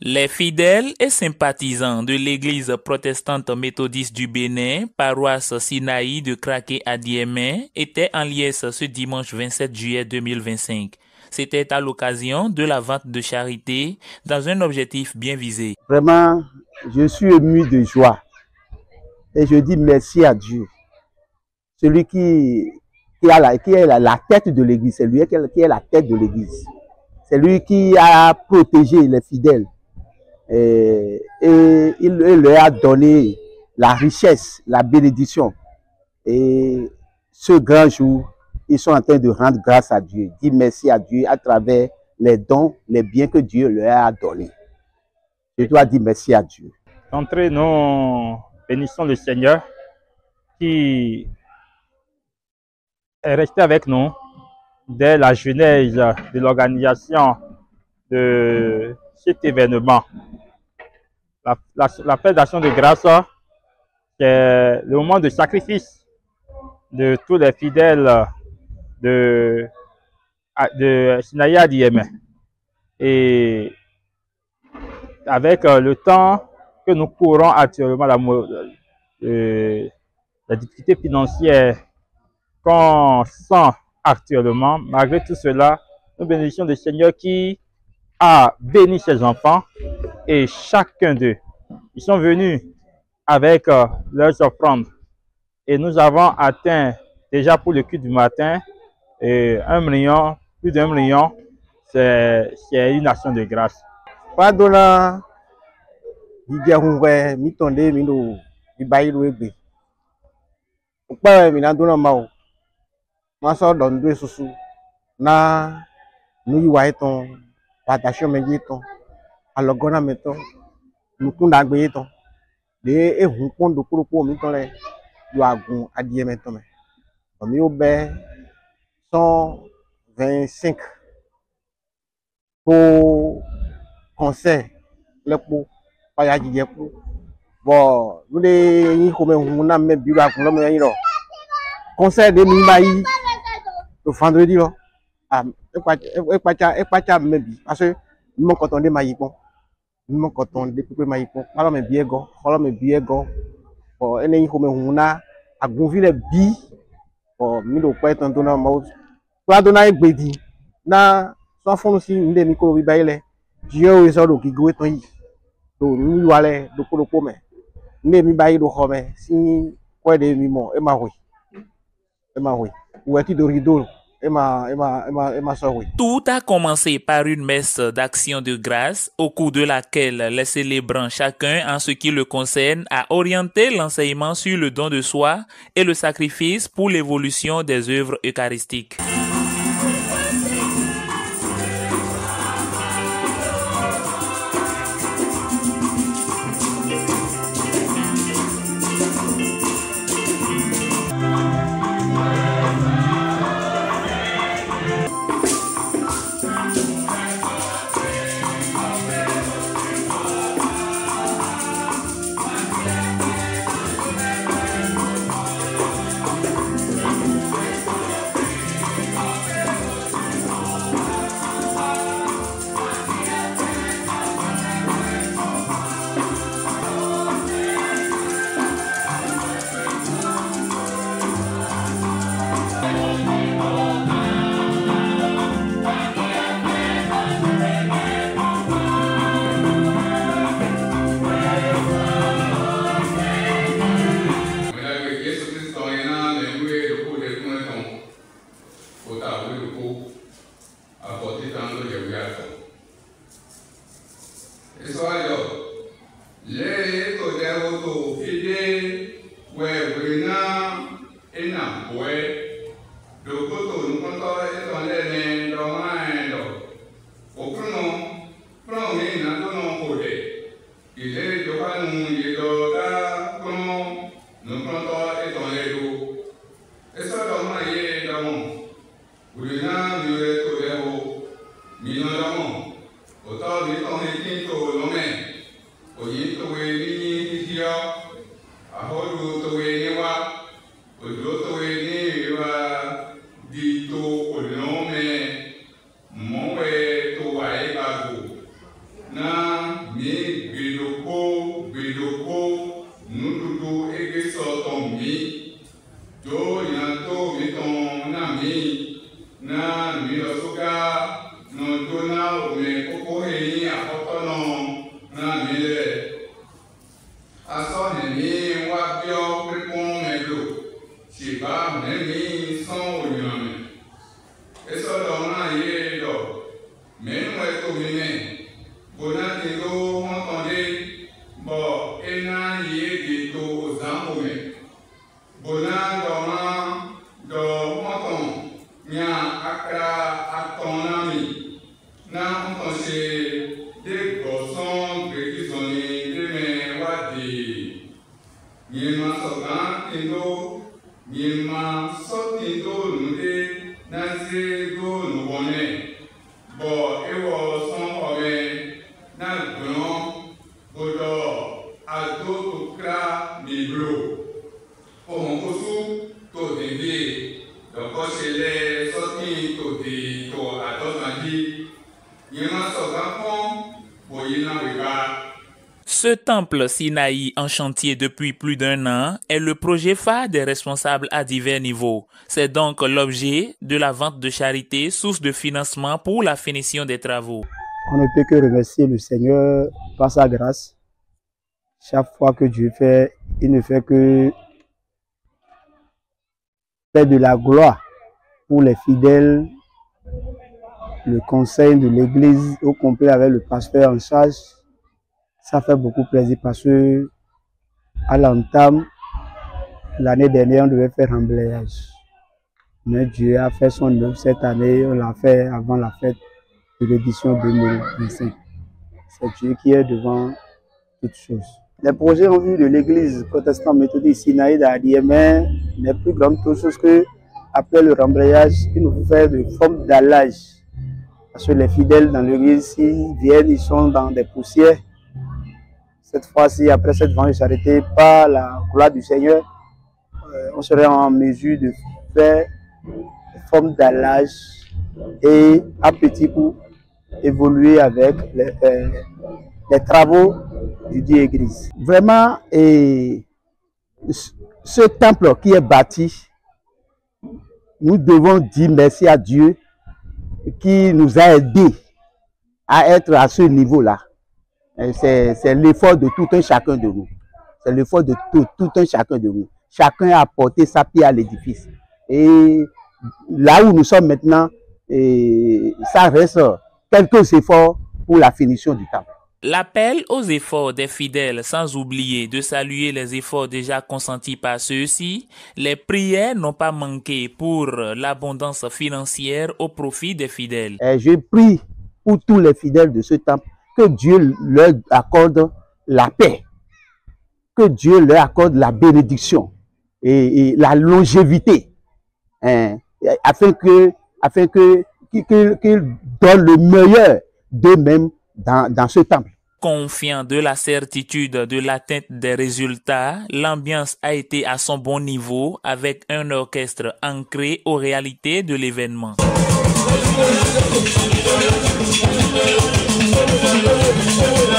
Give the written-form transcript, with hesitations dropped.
Les fidèles et sympathisants de l'église protestante méthodiste du Bénin, paroisse Sinaï de Kraké à Diémé, étaient en liesse ce dimanche 27 juillet 2025. C'était à l'occasion de la vente de charité dans un objectif bien visé. Vraiment, je suis ému de joie et je dis merci à Dieu. Celui qui est la tête de l'église, c'est lui qui est la tête de l'église. C'est lui qui a protégé les fidèles. Et il leur a donné la richesse, la bénédiction. Et ce grand jour, ils sont en train de rendre grâce à Dieu, dire merci à Dieu à travers les dons, les biens que Dieu leur a donnés. Je dois dire merci à Dieu. D'entrée, nous bénissons le Seigneur qui est resté avec nous dès la genèse de l'organisation de cet événement. La fête d'action de grâce, c'est le moment de sacrifice de tous les fidèles de Sinaï à Diémé. Et avec le temps que nous courons actuellement, la difficulté financière qu'on sent actuellement, malgré tout cela, nous bénissons le Seigneur qui a béni ses enfants et chacun d'eux. Ils sont venus avec leurs offrandes et nous avons atteint déjà pour le culte du matin 1 million, plus d'1 million. C'est une action de grâce. Pardonna, Didiahoué, Mitonde, Mino, Dibaïloué. Pourquoi Minadona Mao? Massa donne deux sous na nous y ton partation méditon alors gona mettons nous kunda gbeton de e hun pon do kuro mi ton le yo agun adie meton me mi o be 125 pour concert le pour pa jije pour bon nous de yin ko me hun na me bi ba kun lo me yin ro concert de mi ba yi le vendredi là et pas maybe parce que nous quand on est maïpon nous quand on est plus maïpon alors mais bien go pour ene yi comme huna agunvi le bi pour mi do pa ton na mo pa do na egbedi na so fonu si nde mi ko bi baile je o so do ki go ton yi do mi wale do ko me nde mi bayi do ho me si ko de mi mo e ma wi ou est-il de rideau. Tout a commencé par une messe d'action de grâce au cours de laquelle les célébrants, chacun en ce qui le concerne, a orienté l'enseignement sur le don de soi et le sacrifice pour l'évolution des œuvres eucharistiques. Dito, o nome Ce temple Sinaï en chantier depuis plus d'1 an est le projet phare des responsables à divers niveaux. C'est donc l'objet de la vente de charité, source de financement pour la finition des travaux. On ne peut que remercier le Seigneur par sa grâce. Chaque fois que Dieu fait, il ne fait que faire de la gloire pour les fidèles, le conseil de l'église au complet avec le pasteur en charge. Ça fait beaucoup plaisir parce que à l'entame, l'année dernière, on devait faire un embrayage. Mais Dieu a fait son œuvre cette année, on l'a fait avant la fête de l'édition 2025. C'est Dieu qui est devant toutes choses. Les projets en vue de l'église protestante méthodiste Sinaï d'Adiémé n'est plus grande chose que après le rembrayage, il nous faut faire de forme d'allage. Parce que les fidèles dans l'église, s'ils viennent, ils sont dans des poussières. Cette fois-ci, après cette vente de charité, par la gloire du Seigneur, on serait en mesure de faire des formes d'allage et à petit coup évoluer avec les travaux du Dieu Église. Vraiment, ce temple qui est bâti, nous devons dire merci à Dieu qui nous a aidés à être à ce niveau-là. C'est l'effort de tout un chacun de nous. C'est l'effort de tout un chacun de nous. Chacun a apporté sa pierre à l'édifice. Et là où nous sommes maintenant, ça reste quelques efforts pour la finition du temple. L'appel aux efforts des fidèles, sans oublier de saluer les efforts déjà consentis par ceux-ci, les prières n'ont pas manqué pour l'abondance financière au profit des fidèles. Je prie pour tous les fidèles de ce temple que Dieu leur accorde la paix, que Dieu leur accorde la bénédiction et la longévité, afin qu'ils donnent le meilleur d'eux-mêmes dans ce temple. Confiant de la certitude de l'atteinte des résultats, l'ambiance a été à son bon niveau avec un orchestre ancré aux réalités de l'événement. Thank you.